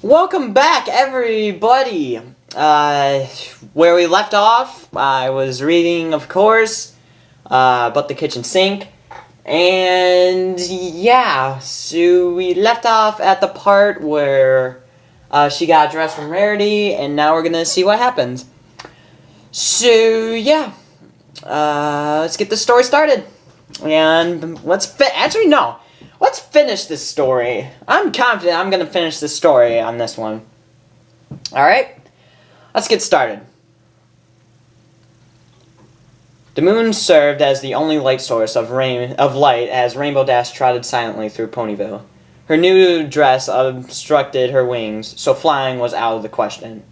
Welcome back, everybody. Where we left off, I was reading, of course, about the kitchen sink. And yeah, so we left off at the part where she got dressed from Rarity, and now we're gonna see what happens. So yeah, let's get the story started. And let's finish this story. I'm confident I'm going to finish this story on this one. Alright? Let's get started. The moon served as the only light source of light as Rainbow Dash trotted silently through Ponyville. Her new dress obstructed her wings, so flying was out of the question.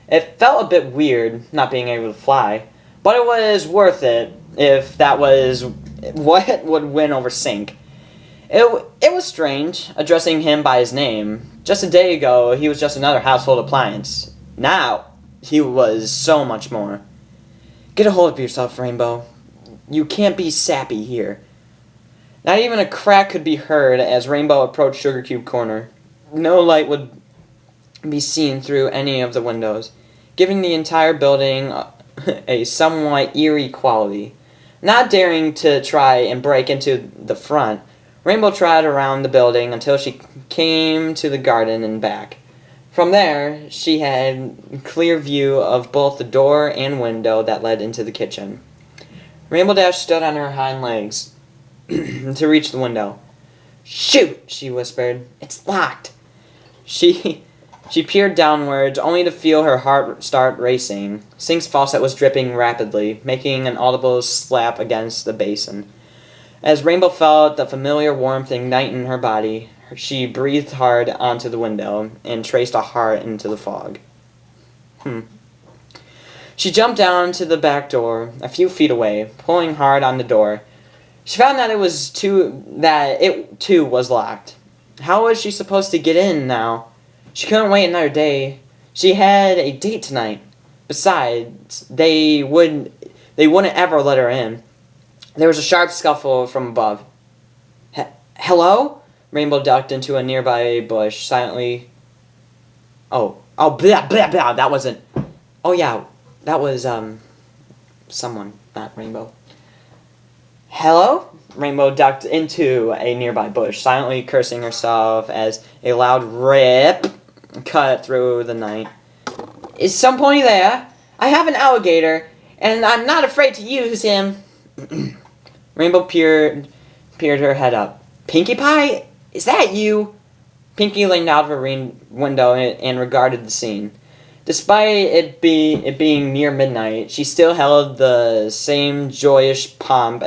It felt a bit weird, not being able to fly, but it was worth it if that was what would win over Sink. It was strange, addressing him by his name. Just a day ago, he was just another household appliance. Now, he was so much more. Get a hold of yourself, Rainbow. You can't be sappy here. Not even a crack could be heard as Rainbow approached Sugar Cube Corner. No light would be seen through any of the windows, giving the entire building a somewhat eerie quality. Not daring to try and break into the front, Rainbow trotted around the building until she came to the garden and back. From there, she had a clear view of both the door and window that led into the kitchen. Rainbow Dash stood on her hind legs to reach the window. "Shoot!" she whispered. "It's locked." She peered downwards, only to feel her heart start racing. Sink's faucet was dripping rapidly, making an audible slap against the basin. As Rainbow felt the familiar warmth ignite in her body, she breathed hard onto the window and traced a heart into the fog. She jumped down to the back door, a few feet away, pulling hard on the door. She found that it too was locked. How was she supposed to get in now? She couldn't wait another day. She had a date tonight. Besides, they wouldn't ever let her in. There was a sharp scuffle from above. Hello? Rainbow ducked into a nearby bush, silently. Oh, blah, blah, blah, that wasn't... Oh, yeah, that was, someone, not Rainbow. Hello? Rainbow ducked into a nearby bush, silently cursing herself as a loud rip cut through the night. Is some pony there? I have an alligator, and I'm not afraid to use him. Rainbow peered her head up. Pinkie Pie? Is that you? Pinkie leaned out of her window and regarded the scene. Despite it being near midnight, she still held the same joyous pomp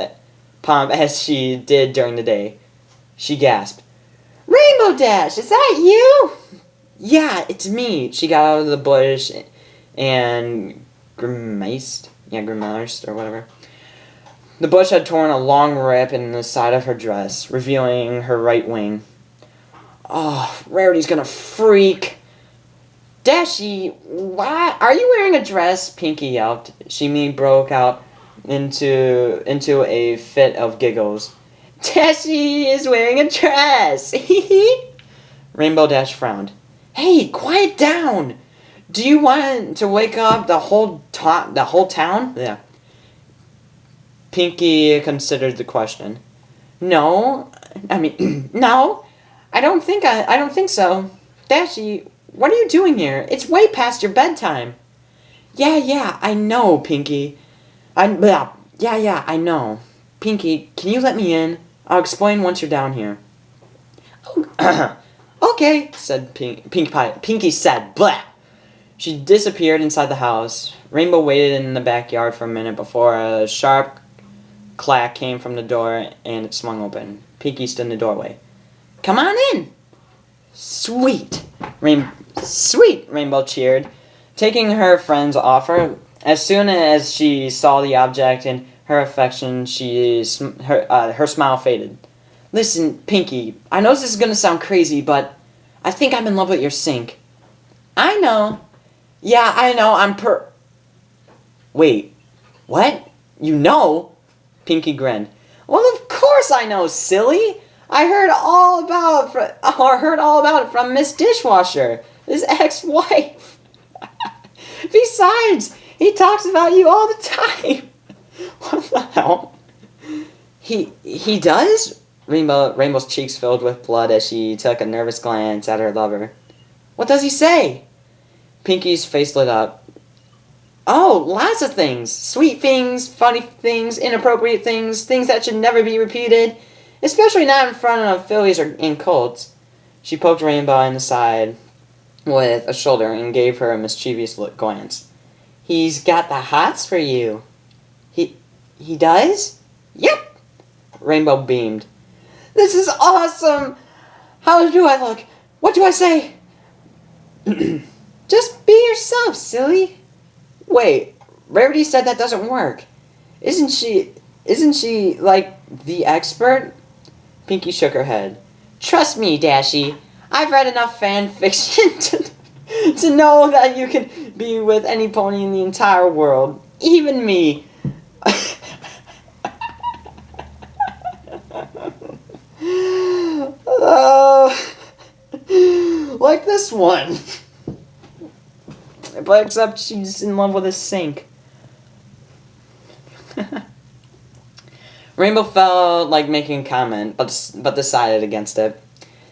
as she did during the day. She gasped. Rainbow Dash, is that you? Yeah, it's me. She got out of the bush and grimaced or whatever. The bush had torn a long rip in the side of her dress, revealing her right wing. Oh, Rarity's gonna freak. Dashy, why are you wearing a dress? Pinkie yelped. She broke out into a fit of giggles. Dashy is wearing a dress. Rainbow Dash frowned. Hey, quiet down. Do you want to wake up the whole town? Yeah. Pinkie considered the question. No, I don't think so. Dashy, what are you doing here? It's way past your bedtime. Yeah, I know, Pinkie. I know. Pinkie, can you let me in? I'll explain once you're down here. Oh, okay, said Pinkie Pie. Pinkie said, blah. She disappeared inside the house. Rainbow waited in the backyard for a minute before a sharp clack came from the door and it swung open. Pinkie stood in the doorway. Come on in. Sweet, Rainbow cheered, taking her friend's offer. As soon as she saw the object in her affection, her smile faded. Listen, Pinkie, I know this is going to sound crazy, but I think I'm in love with your sink. I know. Yeah, I know, Wait, what? You know? Pinkie grinned. Well, of course I know, silly. I heard all about it from Miss Dishwasher, his ex-wife. Besides, he talks about you all the time. What the hell? He does? Rainbow's cheeks filled with blood as she took a nervous glance at her lover. What does he say? Pinkie's face lit up. Oh, lots of things. Sweet things, funny things, inappropriate things, things that should never be repeated. Especially not in front of fillies or in colts. She poked Rainbow in the side with a shoulder and gave her a mischievous glance. He's got the hots for you. He does? Yep. Rainbow beamed. This is awesome! How do I look? What do I say? Just be yourself, silly. Wait, Rarity said that doesn't work. Isn't she, like, the expert? Pinkie shook her head. Trust me, Dashie. I've read enough fan fiction to know that you can be with any pony in the entire world. Even me. Like this one. But except she's in love with a sink. Rainbow felt like making a comment, but decided against it.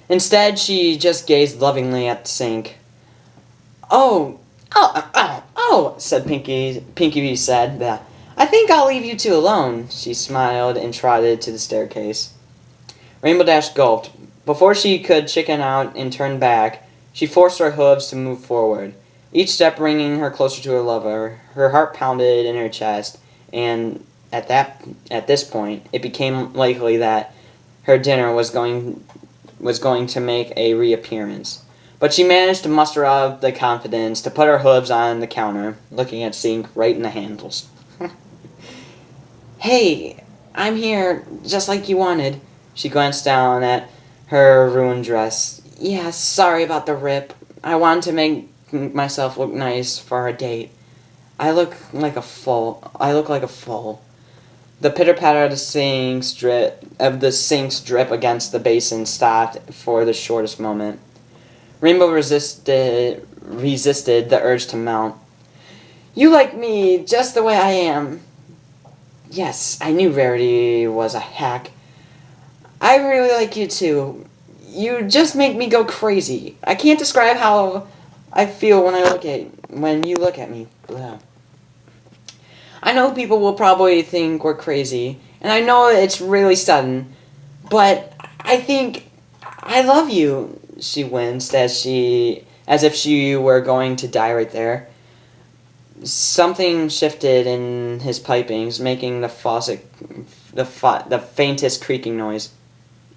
Instead, she just gazed lovingly at the sink. Oh, said Pinkie said that. I think I'll leave you two alone. She smiled and trotted to the staircase. Rainbow Dash gulped. Before she could chicken out and turn back, she forced her hooves to move forward, each step bringing her closer to her lover. Her heart pounded in her chest, and at this point, it became likely that her dinner was going to make a reappearance. But she managed to muster up the confidence to put her hooves on the counter, looking at Sink right in the handles. Hey, I'm here, just like you wanted. She glanced down at her ruined dress. Yeah, sorry about the rip. I wanted to make myself look nice for our date. I look like a fool. The pitter-patter of the sink's drip against the basin stopped for the shortest moment. Rainbow resisted the urge to mount. You like me just the way I am. Yes, I knew Rarity was a hack. I really like you too. You just make me go crazy. I can't describe how I feel when you look at me. Blah. I know people will probably think we're crazy, and I know it's really sudden, but I think I love you. She winced as if she were going to die right there. Something shifted in his pipings, making the faucet the faintest creaking noise.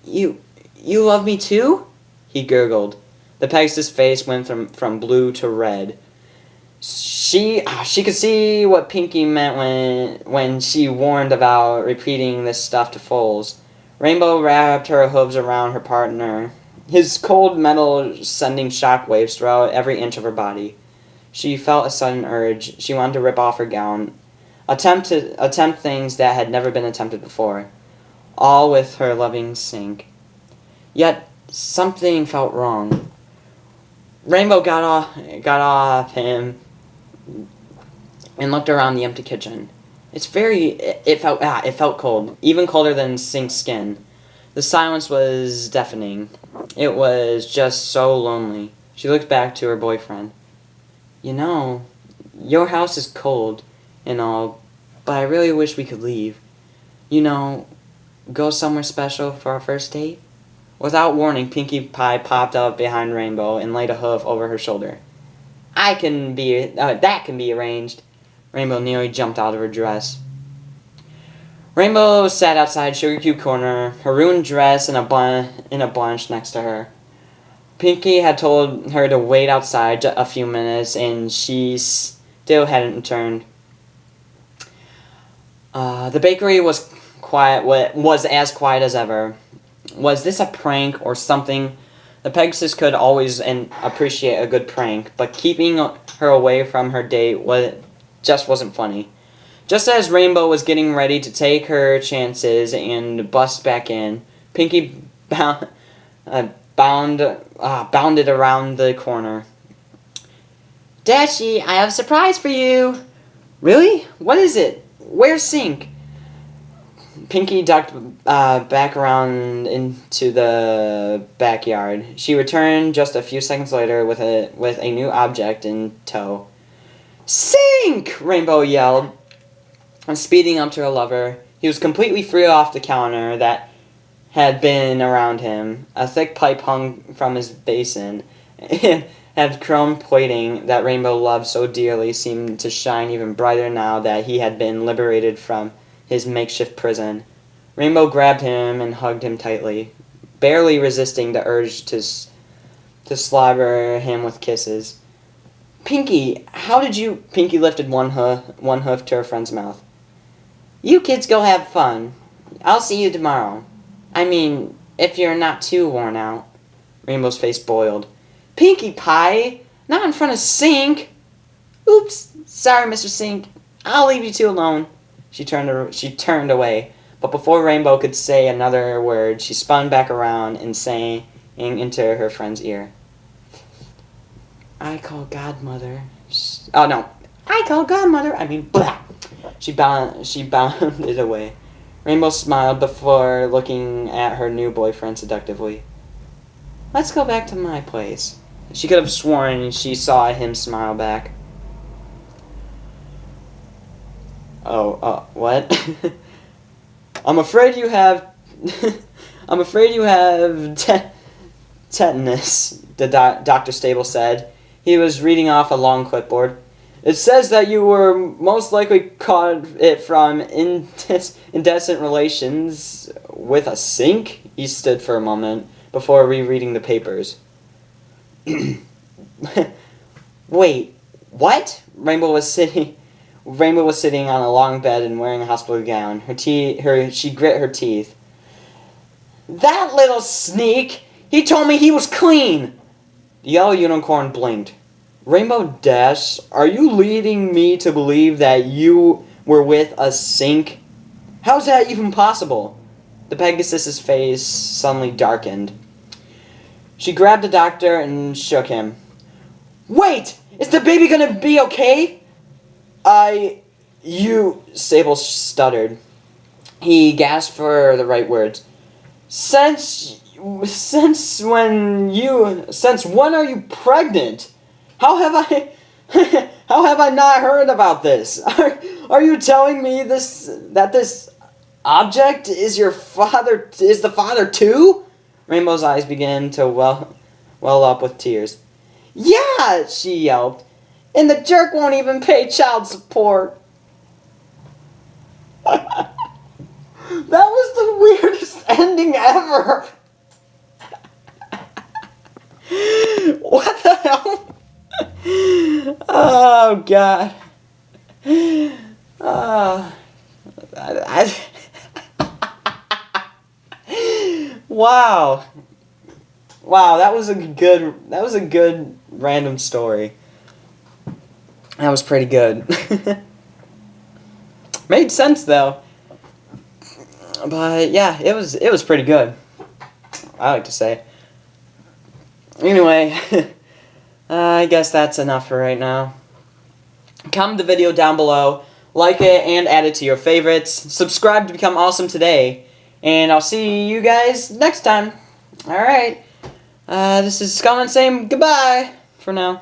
You love me too? He gurgled. The Pegasus' face went from blue to red. She could see what Pinkie meant when she warned about repeating this stuff to foals. Rainbow wrapped her hooves around her partner, his cold metal sending shockwaves throughout every inch of her body. She felt a sudden urge. She wanted to rip off her gown, attempt things that had never been attempted before, all with her loving Sink. Yet something felt wrong. Rainbow got off him and looked around the empty kitchen. It felt cold, even colder than Sink's skin. The silence was deafening. It was just so lonely. She looked back to her boyfriend. You know, your house is cold and all, but I really wish we could leave. You know, go somewhere special for our first date? Without warning, Pinkie Pie popped up behind Rainbow and laid a hoof over her shoulder. That can be arranged. Rainbow nearly jumped out of her dress. Rainbow sat outside Sugar Cube Corner, her ruined dress in a bunch next to her. Pinkie had told her to wait outside a few minutes, and she still hadn't returned. The bakery was as quiet as ever. Was this a prank or something? The Pegasus could always appreciate a good prank, but keeping her away from her date just wasn't funny. Just as Rainbow was getting ready to take her chances and bust back in, Pinkie bounded around the corner. Dashie, I have a surprise for you. Really? What is it? Where's Sink? Pinkie ducked back around into the backyard. She returned just a few seconds later with a new object in tow. Sink! Rainbow yelled, speeding up to her lover. He was completely free off the counter that had been around him. A thick pipe hung from his basin. It had chrome plating that Rainbow loved so dearly seemed to shine even brighter now that he had been liberated from his makeshift prison. Rainbow grabbed him and hugged him tightly, barely resisting the urge to slobber him with kisses. Pinkie, how did you... Pinkie lifted one hoof to her friend's mouth. You kids go have fun. I'll see you tomorrow. I mean, if you're not too worn out. Rainbow's face boiled. Pinkie Pie! Not in front of Sink! Oops, sorry, Mr. Sink. I'll leave you two alone. She turned away, but before Rainbow could say another word, she spun back around and sang into her friend's ear. I call Godmother. Oh no, I call Godmother. I mean, blah. She bounded away. Rainbow smiled before looking at her new boyfriend seductively. Let's go back to my place. She could have sworn she saw him smile back. What? I'm afraid you have tetanus, the Dr. Stable said. He was reading off a long clipboard. It says that you were most likely caught it from indecent relations with a Sink? He stood for a moment before rereading the papers. Wait, what? Rainbow was sitting on a long bed and wearing a hospital gown. She grit her teeth. That little sneak! He told me he was clean! The yellow unicorn blinked. Rainbow Dash, are you leading me to believe that you were with a Sink? How's that even possible? The Pegasus's face suddenly darkened. She grabbed the doctor and shook him. Wait! Is the baby gonna be okay? Sable stuttered. He gasped for the right words. Since when are you pregnant? How have I not heard about this? Are you telling me that this object is the father too? Rainbow's eyes began to well up with tears. Yeah, she yelped. And the jerk won't even pay child support. That was the weirdest ending ever. What the hell? Oh, God. Wow. Wow, that was a good random story. That was pretty good. Made sense though. But yeah, it was pretty good. I like to say. Anyway, I guess that's enough for right now. Comment the video down below, like it, and add it to your favorites. Subscribe to become awesome today. And I'll see you guys next time. Alright. This is Skullman saying goodbye for now.